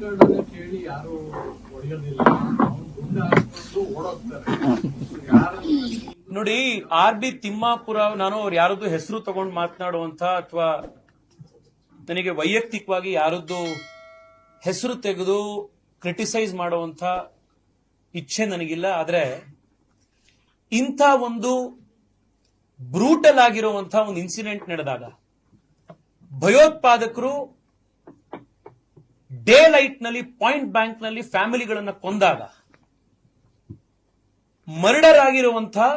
ಕೇಳಿ ಯಾರು ಹೊಡೆಯೋದಿಲ್ಲ, ಗುಂಡ ಹಾಕೊಂಡು ಓಡೋಗ್ತಾರೆ. ನೋಡಿ, ಆರ್.ಬಿ. ತಿಮ್ಮಾಪುರ, ನಾನು ಅವ್ರು ಯಾರದ್ದು ಹೆಸರು ತಗೊಂಡು ಮಾತನಾಡುವಂತ ಅಥವಾ ನನಗೆ ವೈಯಕ್ತಿಕವಾಗಿ ಯಾರದ್ದು ಹೆಸರು ತೆಗೆದು ಕ್ರಿಟಿಸೈಸ್ ಮಾಡುವಂತ ಇಚ್ಛೆ ನನಗಿಲ್ಲ. ಆದ್ರೆ ಇಂಥ ಒಂದು ಬ್ರೂಟಲ್ ಆಗಿರುವಂತಹ ಒಂದು ಇನ್ಸಿಡೆಂಟ್ ನಡೆದಾಗ, ಭಯೋತ್ಪಾದಕರು ಡೇ ಲೈಟ್ ನಲ್ಲಿ ಪಾಯಿಂಟ್ ಬ್ಯಾಂಕ್ ನಲ್ಲಿ ಫ್ಯಾಮಿಲಿಗಳನ್ನ ಕೊಂದಾಗ, ಮರ್ಡರ್ ಆಗಿರುವಂತಹ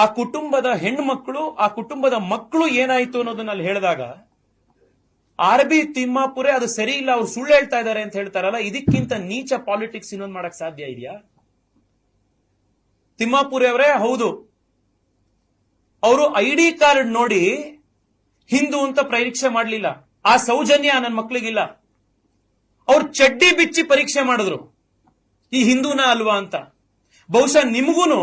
ಆ ಕುಟುಂಬದ ಹೆಣ್ಮಕ್ಳು, ಆ ಕುಟುಂಬದ ಮಕ್ಕಳು ಏನಾಯ್ತು ಅನ್ನೋದನ್ನ ಅಲ್ಲಿ ಹೇಳಿದಾಗ, ಆರ್.ಬಿ. ತಿಮ್ಮಾಪುರೆ ಅದು ಸರಿ ಇಲ್ಲ, ಅವ್ರು ಸುಳ್ಳು ಹೇಳ್ತಾ ಇದ್ದಾರೆ ಅಂತ ಹೇಳ್ತಾರಲ್ಲ, ಇದಕ್ಕಿಂತ ನೀಚ ಪಾಲಿಟಿಕ್ಸ್ ಇನ್ನೊಂದು ಮಾಡಕ್ ಸಾಧ್ಯ ಇದೆಯಾ? ತಿಮ್ಮಾಪುರೆ ಅವರೇ ಹೌದು, ಅವರು ಐಡಿ ಕಾರ್ಡ್ ನೋಡಿ ಹಿಂದೂ ಅಂತ ಪರೀಕ್ಷೆ ಮಾಡಲಿಲ್ಲ. ಆ ಸೌಜನ್ಯ ನನ್ನ ಮಕ್ಕಳಿಗಿಲ್ಲ. ಅವ್ರು ಚಡ್ಡಿ ಬಿಚ್ಚಿ ಪರೀಕ್ಷೆ ಮಾಡಿದ್ರು, ಈ ಹಿಂದೂನ ಅಲ್ವಾ ಅಂತ. ಬಹುಶಃ ನಿಮಗೂನು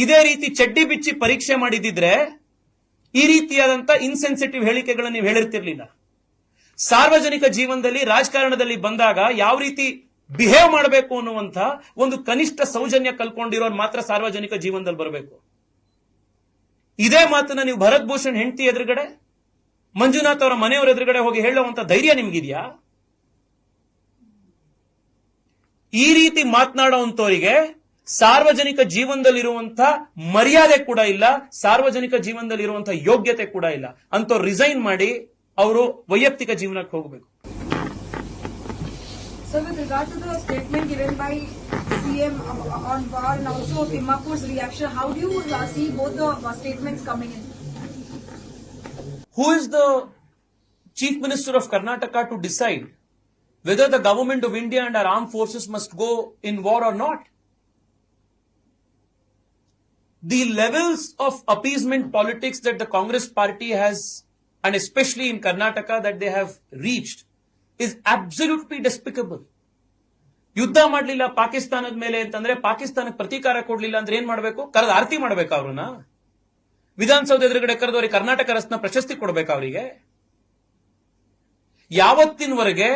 ಇದೇ ರೀತಿ ಚಡ್ಡಿ ಬಿಚ್ಚಿ ಪರೀಕ್ಷೆ ಮಾಡಿದಿದ್ರೆ ಈ ರೀತಿಯಾದಂತ ಇನ್ಸೆನ್ಸಿಟಿವ್ ಹೇಳಿಕೆಗಳನ್ನು ನೀವು ಹೇಳಿರ್ತಿರ್ಲಿಲ್ಲ. ಸಾರ್ವಜನಿಕ ಜೀವನದಲ್ಲಿ, ರಾಜಕಾರಣದಲ್ಲಿ ಬಂದಾಗ ಯಾವ ರೀತಿ ಬಿಹೇವ್ ಮಾಡಬೇಕು ಅನ್ನುವಂತ ಒಂದು ಕನಿಷ್ಠ ಸೌಜನ್ಯ ಕಲ್ಕೊಂಡಿರೋರು ಮಾತ್ರ ಸಾರ್ವಜನಿಕ ಜೀವನದಲ್ಲಿ ಬರಬೇಕು. ಇದೇ ಮಾತನ್ನ ನೀವು ಭರತ್ ಭೂಷಣ್ ಹೆಂಡತಿ ಎದುರುಗಡೆ, ಮಂಜುನಾಥ್ ಅವರ ಮನೆಯವರ ಎದುರುಗಡೆ ಹೋಗಿ ಹೇಳುವಂತ ಧೈರ್ಯ ನಿಮ್ಗಿದ್ಯಾ? ಈ ರೀತಿ ಮಾತನಾಡುವಂತವರಿಗೆ ಸಾರ್ವಜನಿಕ ಜೀವನದಲ್ಲಿರುವಂತ ಮರ್ಯಾದೆ ಕೂಡ ಇಲ್ಲ, ಸಾರ್ವಜನಿಕ ಜೀವನದಲ್ಲಿರುವಂತಹ ಯೋಗ್ಯತೆ ಕೂಡ ಇಲ್ಲ. ಅಂತವ್ರು ರಿಸೈನ್ ಮಾಡಿ ಅವರು ವೈಯಕ್ತಿಕ ಜೀವನಕ್ಕೆ ಹೋಗಬೇಕು. So with regard to the statement given by CM on war and also Timmapur's reaction, how do you see both the statements coming in? Who is the Chief Minister of Karnataka to decide whether the government of India and our armed forces must go in war or not? The levels of appeasement politics that the Congress party has, and especially in Karnataka that they have reached, is absolutely despicable. ಯುದ್ಧ ಮಾಡಲಿಲ್ಲ ಪಾಕಿಸ್ತಾನದ ಮೇಲೆ ಅಂತಂದ್ರೆ, ಪಾಕಿಸ್ತಾನಕ್ಕೆ ಪ್ರತೀಕಾರ ಕೊಡ್ಲಿಲ್ಲ ಅಂದ್ರೆ ಏನ್ ಮಾಡಬೇಕು? ಕರೆದು ಆರತಿ ಮಾಡಬೇಕು ಅವ್ರನ್ನ? ವಿಧಾನಸೌಧ ಎದುರುಗಡೆ ಕರೆದವರಿಗೆ ಕರ್ನಾಟಕ ರತ್ನ ಪ್ರಶಸ್ತಿ ಕೊಡಬೇಕು ಅವರಿಗೆ? ಯಾವತ್ತಿನವರೆಗೆ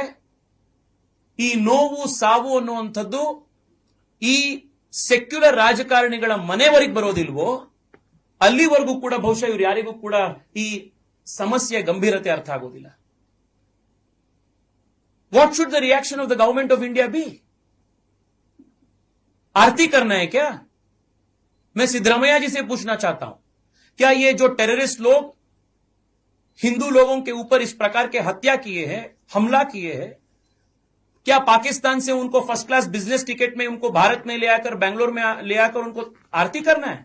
ಈ ನೋವು ಸಾವು ಅನ್ನುವಂಥದ್ದು ಈ ಸೆಕ್ಯುಲರ್ ರಾಜಕಾರಣಿಗಳ ಮನೆವರೆಗೆ ಬರೋದಿಲ್ವೋ ಅಲ್ಲಿವರೆಗೂ ಕೂಡ ಬಹುಶಃ ಇವ್ರು ಯಾರಿಗೂ ಕೂಡ ಈ ಸಮಸ್ಯೆಯ ಗಂಭೀರತೆ ಅರ್ಥ ಆಗೋದಿಲ್ಲ. What should the reaction of the government of India be? आरती करना है क्या? मैं सिद्धरामैया जी से पूछना चाहता हूं, क्या ये जो टेररिस्ट लोग हिंदू लोगों के ऊपर इस प्रकार के हत्या किए हैं, हमला किए हैं, क्या पाकिस्तान से उनको फर्स्ट क्लास बिजनेस टिकट में उनको भारत में ले आकर, बेंगलोर में ले आकर उनको आरती करना है,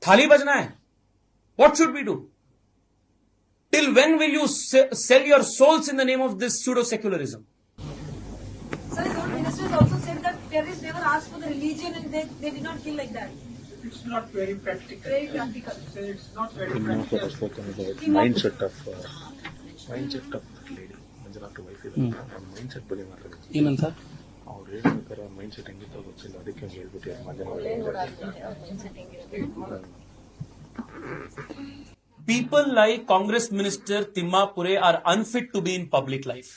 थाली बजना है? What should we do? Till when will you sell your souls in the name of this pseudo-secularism? Sir, the ministers also said that terrorists never asked for the religion and they did not kill like that. It's not very practical. Very practical. It's not very practical. spoken about mindset of lady. Manjunath wife ಇದೆ, mind set ಬಗ್ಗೆ ಮಾತಾಡ್ತೀನಿ. ಏನಂತ ಅವ್ರು ಹೇಳ್ಬೇಕಾದ್ರೆ mind set ಹೆಂಗಿತ್ತು ಗೊತ್ತಿಲ್ಲ, ಅದಕ್ಕೆ ಹೇಳ್ಬಿಟ್ಟು People like Congress Minister Timmapure are unfit to be in public life.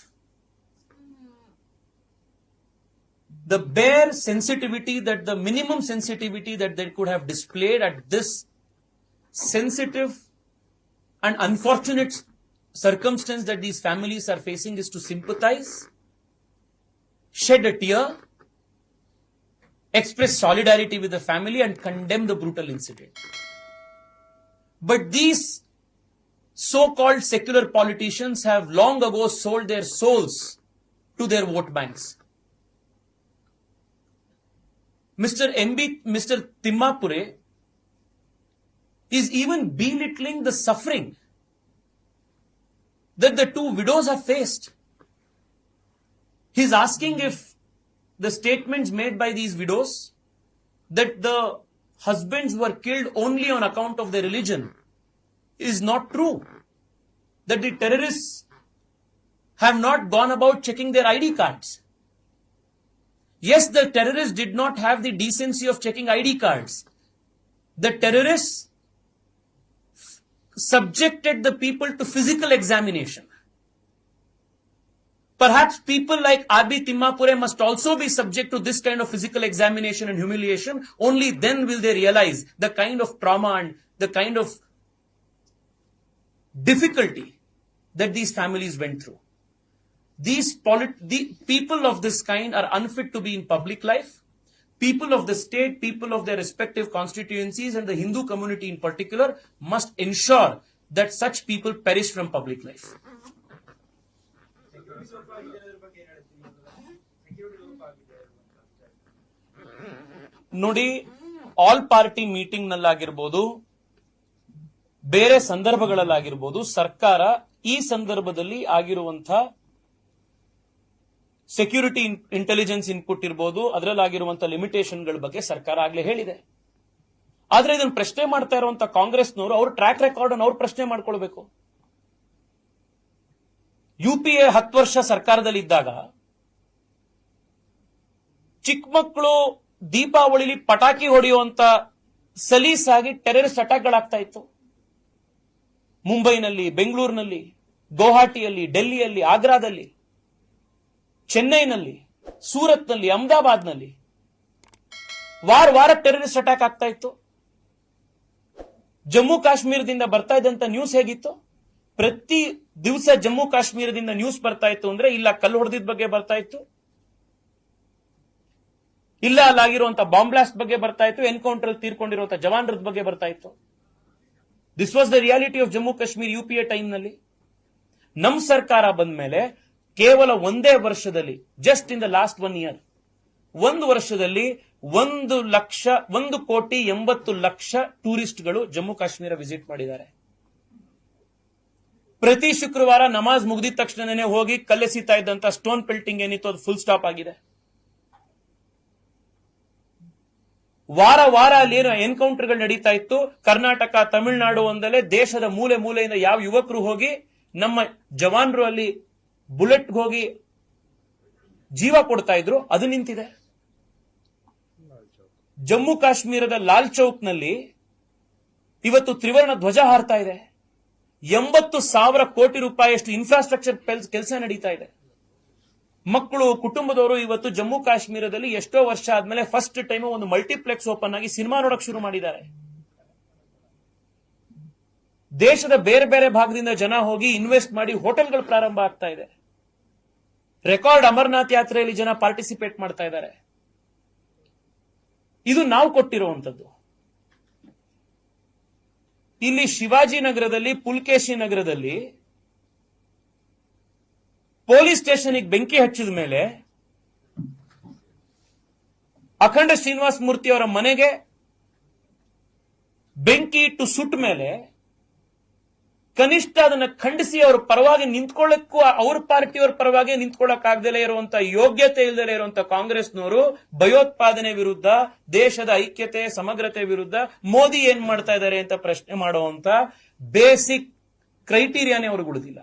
The bare sensitivity, that the minimum sensitivity that they could have displayed at this sensitive and unfortunate circumstance that these families are facing, is to sympathize, shed a tear, express solidarity with the family and condemn the brutal incident. But these so-called secular politicians have long ago sold their souls to their vote banks. Mr. Timmapure is even belittling the suffering that the two widows have faced. He is asking if the statements made by these widows that the husbands were killed only on account of their religion is not true. That the terrorists have not gone about checking their ID cards. Yes, the terrorists did not have the decency of checking ID cards. The terrorists subjected the people to physical examination. Perhaps people like R.B. Timmapure must also be subject to this kind of physical examination and humiliation. Only then will they realize the kind of trauma and the kind of difficulty that these families went through. The people of this kind are unfit to be in public life. People of the state, people of their respective constituencies, and the Hindu community in particular must ensure that such people perish from public life. ನೋಡಿ, all party meeting ನಲ್ಲಾಗಿರ್ಬೋದು, ಬೇರೆ ಸಂದರ್ಭಗಳಲ್ಲಾಗಿರ್ಬೋದು, ಸರ್ಕಾರ ಈ ಸಂದರ್ಭದಲ್ಲಿ ಆಗಿರುವಂತಹ security intelligence input ಇರಬಹುದು, ಅದರಲ್ಲಾಗಿರುವಂತಹ ಲಿಮಿಟೇಷನ್ಗಳ ಬಗ್ಗೆ ಸರ್ಕಾರ ಆಗ್ಲೇ ಹೇಳಿದೆ. ಆದ್ರೆ ಇದನ್ನು ಪ್ರಶ್ನೆ ಮಾಡ್ತಾ ಇರುವಂತಹ ಕಾಂಗ್ರೆಸ್ನವರು ಅವ್ರ ಟ್ರ್ಯಾಕ್ ರೆಕಾರ್ಡ್ ಅನ್ನು ಅವ್ರು ಪ್ರಶ್ನೆ ಮಾಡ್ಕೊಳ್ಬೇಕು. UPA 10 ವರ್ಷ ಸರ್ಕಾರದಲ್ಲಿ ಇದ್ದಾಗ ಚಿಕ್ಕ ಮಕ್ಕಳು ದೀಪಾವಳಿಲಿ ಪಟಾಕಿ ಹೊಡೆಯುವಂತ ಸಲೀಸಾಗಿ ಟೆರರಿಸ್ಟ್ ಅಟ್ಯಾಕ್ಗಳಾಗ್ತಾ ಇತ್ತು. ಮುಂಬೈನಲ್ಲಿ, ಬೆಂಗಳೂರಿನಲ್ಲಿ, ಗುವಾಹಟಿಯಲ್ಲಿ, ಡೆಲ್ಲಿಯಲ್ಲಿ, ಆಗ್ರಾದಲ್ಲಿ, ಚೆನ್ನೈನಲ್ಲಿ, ಸೂರತ್ನಲ್ಲಿ, ಅಹಮದಾಬಾದ್ನಲ್ಲಿ ವಾರ ಟೆರರಿಸ್ಟ್ ಅಟ್ಯಾಕ್ ಆಗ್ತಾ ಇತ್ತು. ಜಮ್ಮು ಕಾಶ್ಮೀರದಿಂದ ಬರ್ತಾ ಇದ್ದಂತ ನ್ಯೂಸ್ ಹೇಗಿತ್ತು? ಪ್ರತಿ ದಿವಸ ಜಮ್ಮು ಕಾಶ್ಮೀರದಿಂದ ನ್ಯೂಸ್ ಬರ್ತಾ ಇತ್ತು ಅಂದ್ರೆ ಇಲ್ಲ ಕಲ್ಲು ಹೊಡೆದಿದ್ದ ಬಗ್ಗೆ ಬರ್ತಾ ಇತ್ತು, ಇಲ್ಲ ಅಲ್ಲಾಗಿರುವಂತಹ ಬಾಂಬ್ ಬ್ಲಾಸ್ಟ್ ಬಗ್ಗೆ ಬರ್ತಾ ಇತ್ತು, ಎನ್ಕೌಂಟರ್ ತೀರ್ಕೊಂಡಿರುವಂತಹ ಜವಾನರ ಬಗ್ಗೆ ಬರ್ತಾ ಇತ್ತು. This was the reality of Jammu Kashmir UPA time ನಲ್ಲಿ. ನಮ್ ಸರ್ಕಾರ ಬಂದ ಮೇಲೆ ಕೇವಲ ಒಂದೇ ವರ್ಷದಲ್ಲಿ, just in the last 1 year, 1 ವರ್ಷದಲ್ಲಿ 1,80,00,000 ಟೂರಿಸ್ಟ್ಗಳು ಜಮ್ಮು ಕಾಶ್ಮೀರ ವಿಸಿಟ್ ಮಾಡಿದ್ದಾರೆ. ಪ್ರತಿ ಶುಕ್ರವಾರ ನಮಾಜ್ ಮುಗಿದ ತಕ್ಷಣನೇ ಹೋಗಿ ಕಲ್ಲೆಸಿತಾ ಇದ್ದಂತ ಸ್ಟೋನ್ ಪೆಲ್ಟಿಂಗ್ ಏನಿತ್ತು ಅದು ಫುಲ್ ಸ್ಟಾಪ್ ಆಗಿದೆ. ವಾರ ಅಲ್ಲಿ ಏನು ಎನ್ಕೌಂಟರ್ಗಳು ನಡೀತಾ ಇತ್ತು, ಕರ್ನಾಟಕ, ತಮಿಳುನಾಡು ಒಂದಲ್ಲೇ ದೇಶದ ಮೂಲೆ ಮೂಲೆಯಿಂದ ಯಾವ ಯುವಕರು ಹೋಗಿ ನಮ್ಮ ಜವಾನರು ಅಲ್ಲಿ ಬುಲೆಟ್ ಹೋಗಿ ಜೀವ ಕೊಡ್ತಾ ಇದ್ರು, ಅದು ನಿಂತಿದೆ. ಜಮ್ಮು ಕಾಶ್ಮೀರದ ಲಾಲ್ ಚೌಕ್ ನಲ್ಲಿ ಇವತ್ತು ತ್ರಿವರ್ಣ ಧ್ವಜ ಹಾರ್ತಾ ಇದೆ. 80,000 ಕೋಟಿ ರೂಪಾಯಿಯಷ್ಟು ಇನ್ಫ್ರಾಸ್ಟ್ರಕ್ಚರ್ ಕೆಲಸ ನಡೀತಾ ಇದೆ. ಮಕ್ಕಳು, ಕುಟುಂಬದವರು ಇವತ್ತು ಜಮ್ಮು ಕಾಶ್ಮೀರದಲ್ಲಿ ಎಷ್ಟೋ ವರ್ಷ ಆದ್ಮೇಲೆ ಫಸ್ಟ್ ಟೈಮ್ ಒಂದು ಮಲ್ಟಿಪ್ಲೆಕ್ಸ್ ಓಪನ್ ಆಗಿ ಸಿನಿಮಾ ನೋಡಕ್ ಶುರು ಮಾಡಿದ್ದಾರೆ. ದೇಶದ ಬೇರೆ ಬೇರೆ ಭಾಗದಿಂದ ಜನ ಹೋಗಿ ಇನ್ವೆಸ್ಟ್ ಮಾಡಿ ಹೋಟೆಲ್ಗಳು ಪ್ರಾರಂಭ ಆಗ್ತಾ ಇದೆ. ರೆಕಾರ್ಡ್ ಅಮರನಾಥ್ ಯಾತ್ರೆಯಲ್ಲಿ ಜನ ಪಾರ್ಟಿಸಿಪೇಟ್ ಮಾಡ್ತಾ ಇದ್ದಾರೆ. ಇದು ನಾವು ಕೊಟ್ಟಿರುವಂತದ್ದು. ಇಲ್ಲಿ ಶಿವಾಜಿನಗರದಲ್ಲಿ, ಪುಲ್ಕೇಶಿ ನಗರದಲ್ಲಿ ಪೊಲೀಸ್ ಸ್ಟೇಷನ್ಗೆ ಬೆಂಕಿ ಹಚ್ಚಿದ ಮೇಲೆ ಅಖಂಡ ಶ್ರೀನಿವಾಸ ಮೂರ್ತಿ ಅವರ ಮನೆಗೆ ಬೆಂಕಿ ಇಟ್ಟು ಸುಟ್ಟ ಮೇಲೆ ಕನಿಷ್ಠ ಅದನ್ನ ಖಂಡಿಸಿ ಅವರ ಪರವಾಗಿ ನಿಂತ್ಕೊಳ್ಳಕ್ಕೂ, ಅವ್ರ ಪಾರ್ಟಿಯವರ ಪರವಾಗಿ ನಿಂತ್ಕೊಳ್ಳಕ್ಕಾಗದಲೇ ಇರುವಂತಹ ಯೋಗ್ಯತೆ ಇಲ್ಲದೆ ಇರುವಂತಹ ಕಾಂಗ್ರೆಸ್ನವರು ಭಯೋತ್ಪಾದನೆ ವಿರುದ್ಧ, ದೇಶದ ಐಕ್ಯತೆ, ಸಮಗ್ರತೆ ವಿರುದ್ಧ ಮೋದಿ ಏನ್ ಮಾಡ್ತಾ ಇದ್ದಾರೆ ಅಂತ ಪ್ರಶ್ನೆ ಮಾಡುವಂತ ಬೇಸಿಕ್ ಕ್ರೈಟೀರಿಯಾನೇ ಅವ್ರಿಗೆ ಉಳಿದಿಲ್ಲ.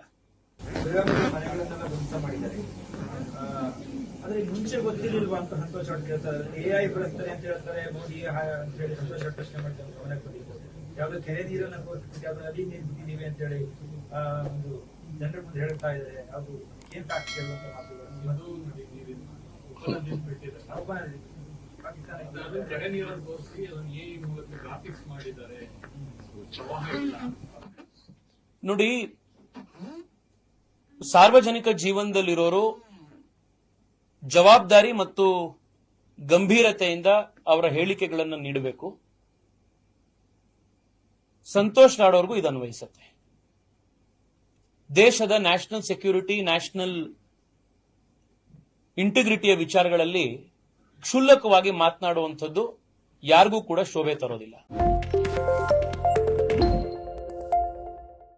ಮನೆಗಳನ್ನೆಲ್ಲ ಧ್ವಂಸ ಮಾಡಿದ್ದಾರೆ. ಆದ್ರೆ ಮುಂಚೆ ಗೊತ್ತಿರಲಿಲ್ವಾ ಅಂತ ಸಂತೋಷ್ ಶೆಟ್ಟಿ ಹೇಳ್ತಾರೆ. AI ಬಳಸ್ತಾರೆ ಅಂತ ಹೇಳ್ತಾರೆ, ಮೋದಿ ಅಂತ ಹೇಳಿ ಸಂತೋಷ್ ಶೆಟ್ಟಿ ಪ್ರಶ್ನೆ ಮಾಡ್ತಾರೆ. ಗಮನಕ್ಕೆ ಬಂದಿತ್ತು, ಯಾವ್ದು ಕೆರೆ ನೀರನ್ನ ತೋರಿಸ್ಬಿಟ್ಟು ಯಾವ್ದು ನದಿ ನೀರು ಬಿಟ್ಟಿದೀವಿ ಅಂತ ಹೇಳಿ ಒಂದು ಜನರ ಮುಂದೆ ಹೇಳ್ತಾ ಇದ್ದಾರೆ. ಅದು ಏನ್ ಫ್ಯಾಕ್ಟ್ ಹೇಳುವಂತ ಮಾತುಗಳು ಪಾಕಿಸ್ತಾನ ಕೆರೆ ನೀರನ್ನು ತೋರಿಸಿ ಅದನ್ನು AI ಮೂಲಕ ಗ್ರಾಫಿಕ್ಸ್ ಮಾಡಿದ್ದಾರೆ. ನೋಡಿ, ಸಾರ್ವಜನಿಕ ಜೀವನದಲ್ಲಿರೋರು ಜವಾಬ್ದಾರಿ ಮತ್ತು ಗಂಭೀರತೆಯಿಂದ ಅವರ ಹೇಳಿಕೆಗಳನ್ನು ನೀಡಬೇಕು. ಸಂತೋಷ್ ಲಾಡ್ ಇದು ಅನ್ವಯಿಸುತ್ತೆ. ದೇಶದ ನ್ಯಾಷನಲ್ ಸೆಕ್ಯೂರಿಟಿ, ನ್ಯಾಷನಲ್ ಇಂಟಿಗ್ರಿಟಿಯ ವಿಚಾರಗಳಲ್ಲಿ ಕ್ಷುಲ್ಲಕವಾಗಿ ಮಾತನಾಡುವಂಥದ್ದು ಯಾರಿಗೂ ಕೂಡ ಶೋಭೆ ತರೋದಿಲ್ಲ.